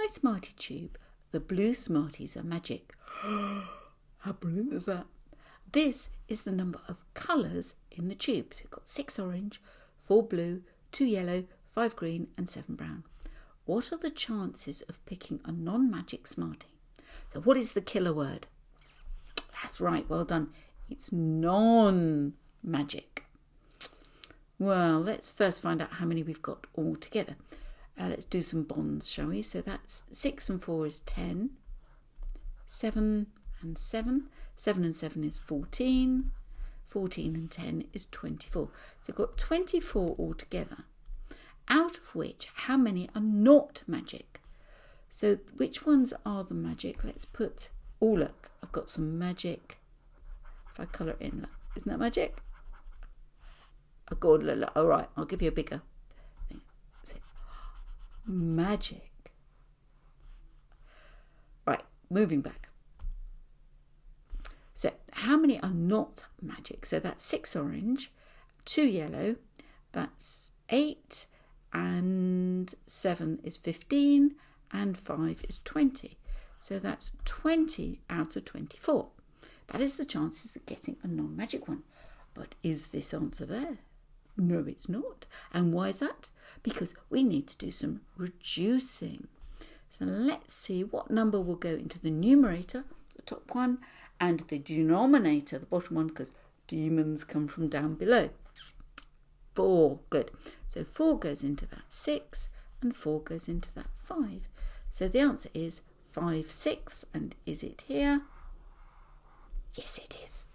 my Smartie tube, the blue Smarties are magic. How brilliant is that? This is the number of colours in the tube. So we've got 6 orange, 4 blue, 2 yellow, 5 green and 7 brown. What are the chances of picking a non-magic Smartie? So what is the killer word? That's right, well done. It's non-magic. Well, let's first find out how many we've got all together. Let's do some bonds, shall we? So that's 6 and 4 is 10. 7 and 7. 7 and 7 is 14. 14 and 10 is 24. So we've got 24 altogether, out of which how many are not magic? So which ones are the magic? Let's put, oh look, I've got some magic. If I colour it in, look, isn't that magic? Oh God, look. All right, I'll give you a bigger thing. Magic. Right, moving back. So how many are not magic? So that's 6 orange, 2 yellow, that's 8, and 7 is 15, and 5 is 20. So that's 20 out of 24. That is the chances of getting a non-magic one. But is this answer there? No, it's not. And why is that? Because we need to do some reducing. So let's see what number will go into the numerator, the top one, and the denominator, the bottom one, because demons come from down below. 4, good. So 4 goes into that 6, and 4 goes into that 5. So the answer is 5/6, and is it here? Yes, it is.